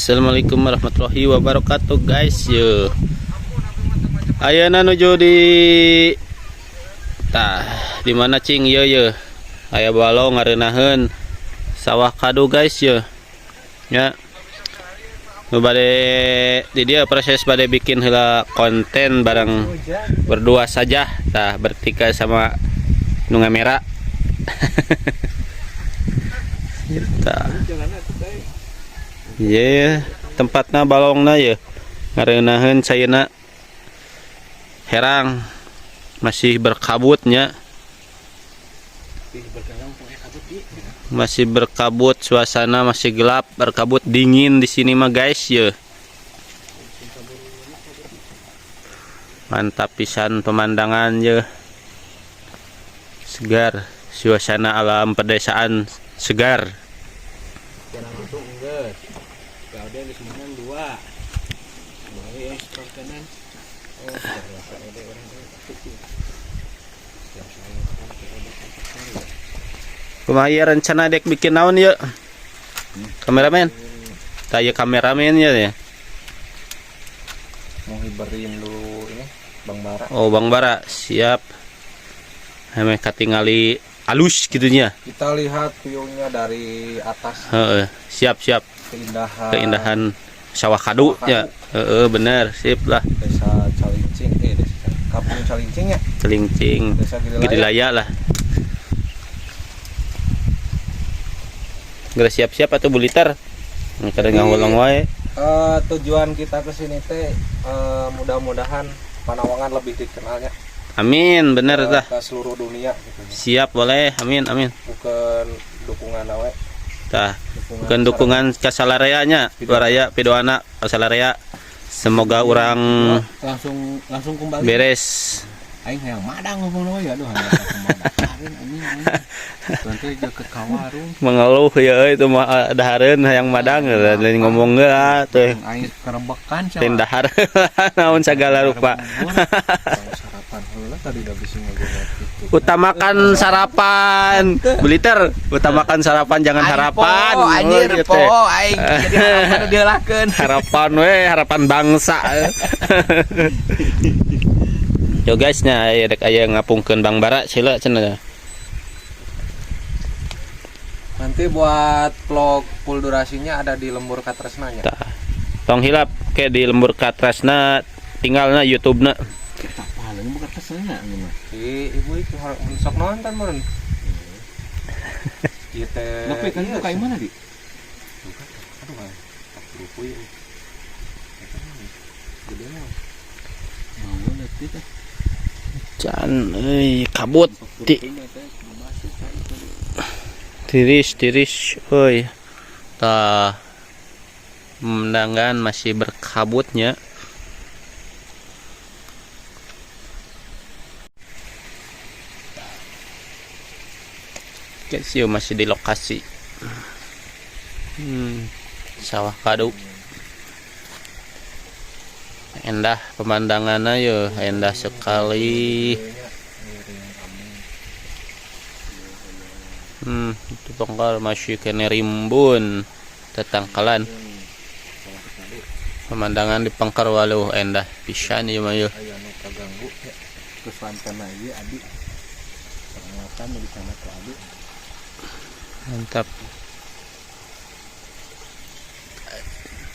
Assalamualaikum warahmatullahi wabarakatuh guys. Yo, ayeuna nuju di mana cing yo aya balong ngarenaheun sawah kadu guys yo ya. Nu bade di dia proses bade bikin heula konten bareng berdua saja tah bertiga sama nu ngamera. Kita ye tempatna balongna ya ngarenaheun cayeuna herang masih berkabutnya, masih berkabut, suasana masih gelap, berkabut, dingin di sini mah guys ya. Mantap pisan pemandangan ya, segar, suasana alam pedesaan segar. Kumaha rencana dek bikin naon ya kameramen? Taya kameramen ya. Mau hibarin dulu ini Bang Bara. Oh Bang Bara siap. Heme katingali alus gitunya. Kita lihat view-nya dari atas. Siap. Keindahan sawah kadu ya. Bener, sip lah. Desa Calincing, Kampung Calincing ya. Calincing. Desa Girilaya lah. Geus siap-siap atau buliter. Kadang ngawulang wae. Tujuan kita ke sini teh mudah-mudahan Panawangan lebih dikenalnya. Amin, bener tah. Ke seluruh dunia gitu. Siap boleh, amin. Bukan dukungan awe. Tah, bukan dukungan kasalareanya, waraya pidoana kasalareya. Semoga orang langsung kembali beres. Aing hayang madang ngomong ya aduh hayang nanti aja ke kawarung mengeluh ya itu mah dahareun hayang madang lain ngomong geus teh aing kerebekan lain dahar naon sagala rupa. Sarapan heula tadi udah bisa ngagolek itu. Utamakan sarapan buliter, utamakan sarapan jangan harapan. Anjir po aing jadi harapan diheulakeun. Harapan we, harapan bangsa. Yo guys nya aya ngapungkeun Bang Bara sila cenah. Nanti buat vlog full durasinya ada di Lembur Katresnanya. Tong hilap ke di Lembur Katresna tinggalna YouTube-na. Kita paling Lembur Katresna mah. Ibu itu sok nonton meureun. Ieu teh. Tapi kan buka mana di? Aduh kan. Rupu ieu. Gede mah. Mau nanti teh. Can kabut tiris oi tah pemandangan masih berkabutnya. Guys yo masih di lokasi sawah kadu. Endah pemandangannya yo, endah sekali. Itu tongkal masih kena rimbun tetangkalan. Pemandangan di Pangkar Waluh endah pisan ieu mah yo. Kaganggu ya. Kesuantana ieu adi. Pengamatan di sana ke adi. Mantap.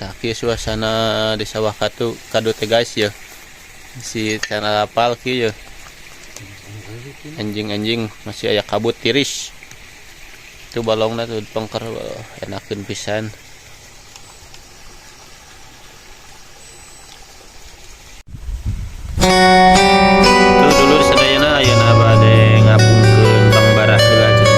Taki suasana di sawah kadu teh guys ya. Si channel apal kieu ya. Anjing masih aya kabut tiris. Itu balongna tuh pangker enakeun pisan. Tuh dulur sadayana ayeuna bade ngapungkeun Bang Bara heula cenah.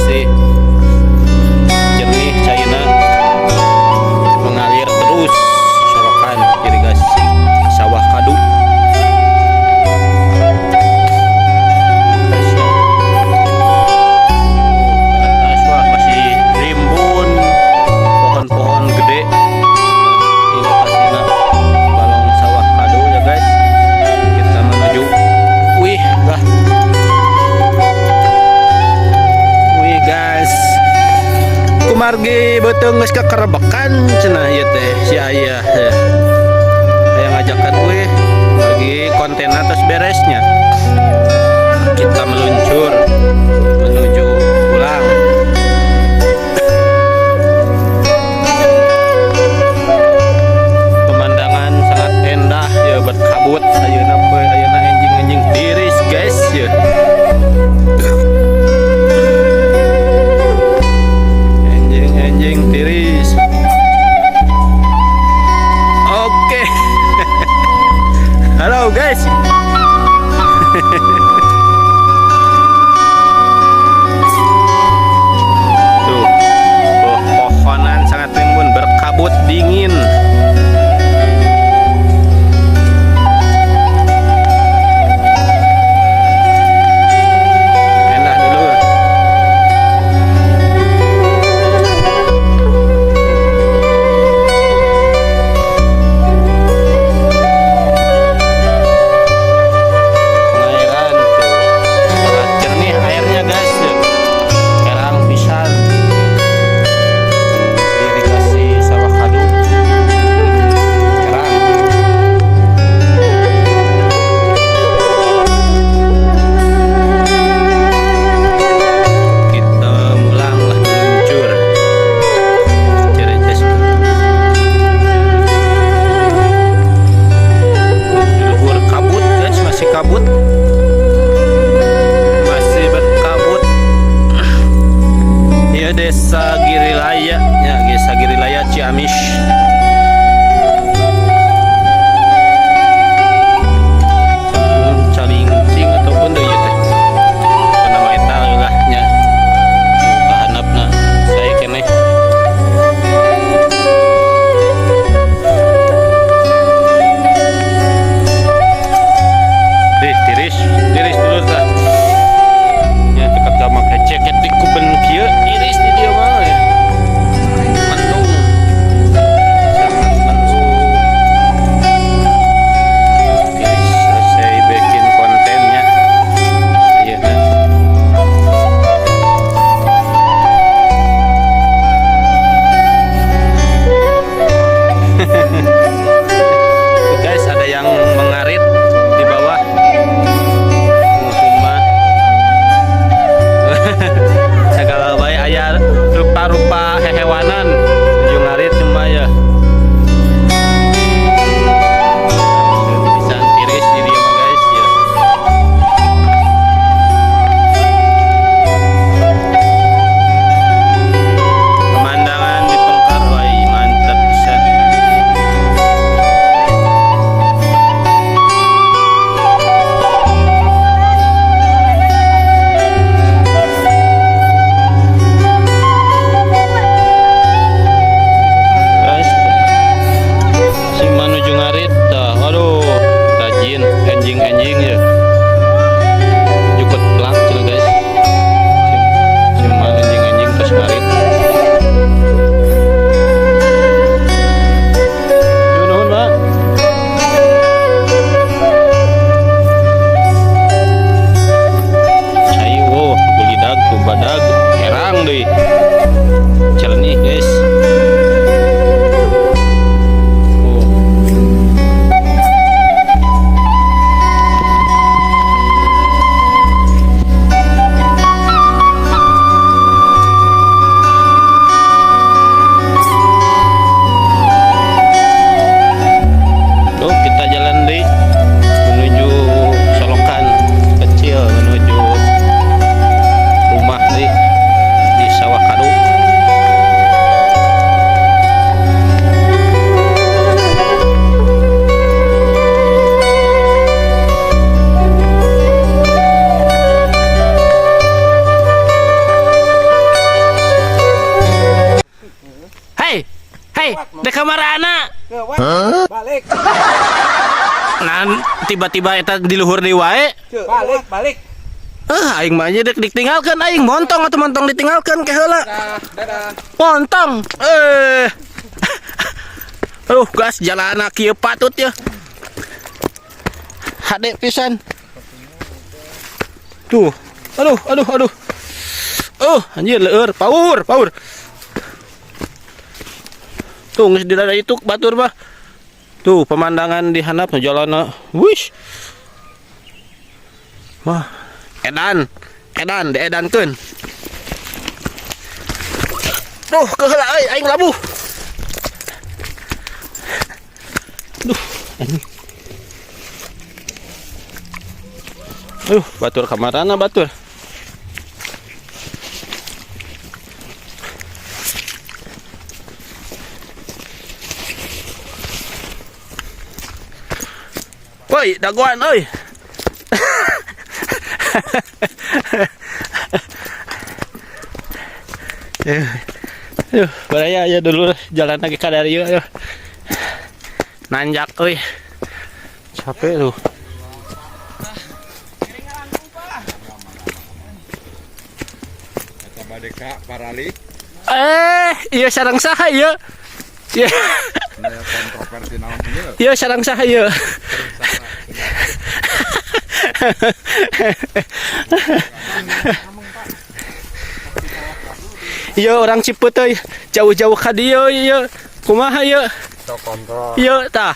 bersih, jernih, cairna mengalir terus sorokan irigasi sawah kadu. Atas wah masih rimbun pohon-pohon gede. Ini lokasinya balong sawah kadu ya guys. Kita menuju, wih lah. Guys, kumargi betul geus kekerebekan cenah ieu teh si ayah ya. Aya ngajakan we lagi konten atas beresnya. Kita meluncur menuju pulang. Pemandangan sangat indah ya, berkabut ayeuna enjing-enjing tiris guys ya. Anjing tiris. Oke. Halo guys. Teh kamarana. Balik. Nah, tiba-tiba eta di luhur deui wae. Balik. Aing mah nya dek ditinggalkeun aing montong atuh montong ditinggalkeun ke heula. Dadah. Montong. Aduh, gas jalan kieu patut ya. Hade pisan. Tuh. Aduh. Anjir leur, power. Tuh geus di dada itu batur mah. Tuh pemandangan di handap jalanna. Wish. Wah, edan diedankeun. Duh, keheula euy aing labuh. Duh, anjing. Batur kamarana batur. Woi, dagoan euy. Baraya ya dulu jalan lagi ka dari yeuh. Nanjak euy. Capek tuh. Eta bade ka paralik. Iya sareng saha ieu? Ieu. Aya kontroversi naon ieu. Ieu sareng saha ieu? Ieu orang Cipeuteut jauh-jauh ka dieu ieu. Kumaha ieu? Sok kontrol. Ieu tah.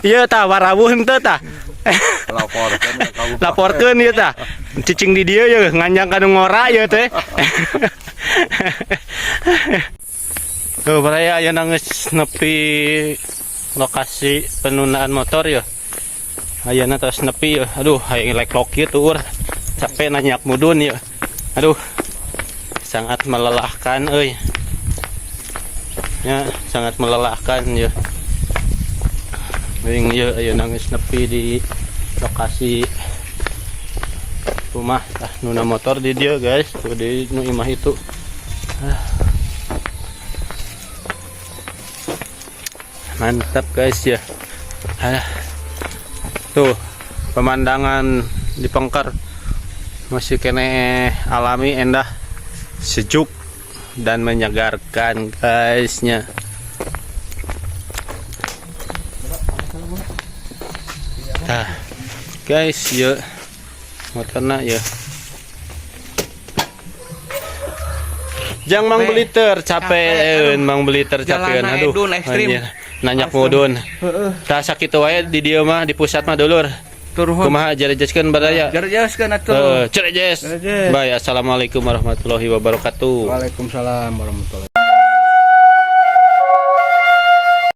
Ieu tah warawuh henteu tah. Laporkeun ieu tah. Cicing di dieu ieu nganjang kanu ngora ieu teh. Tuh baraya aya geus nepi lokasi penundaan motor ya. Ayeuna tos nepi ya. Aduh, hayang lek-lok kieu tuh urang. Capek nanyak mudun ya. Aduh. Sangat melelahkan euy. Ya, sangat melelahkan ya. Bing ya ayeuna geus nepi di lokasi rumah tah nuna motor di dia guys. Tuh di nu imah itu. Mantap guys ya. Tuh pemandangan di Pengker masih kene alami, endah, sejuk dan menyegarkan guysnya. Nah guys ya motorna ya. Jang Mang Beliter capeun, Mang Beliter capeun. Aduh, anjir. Nanyak mudun. Tah sakitu wae di dieu mah di pusat mah dulur. Kumaha jarejeskeun badaya? Jarejeskeun atuh. Jarejes. Baik, assalamualaikum warahmatullahi wabarakatuh. Waalaikumsalam warahmatullahi